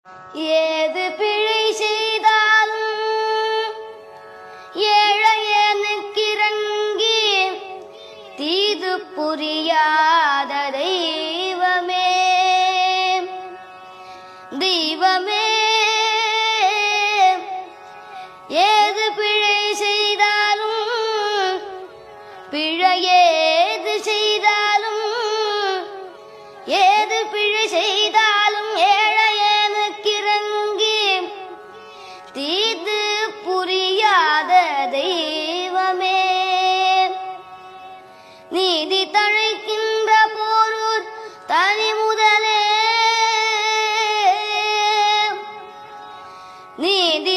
ஏது பிழை செய்தாலும் ஏழையனுக்கிறங்கி தீது புரியாத தெய்வமே தெய்வமே ஏது பிழை செய்தாலும் பிழையேது செய்தாலும் ஏது பிழை செய்தாலும் ஏழையனுக்கிறங்கி தீது புரியாத தெய்வமே நீதி தழைக்கின்ற போரூர் தனி முதலே நீதி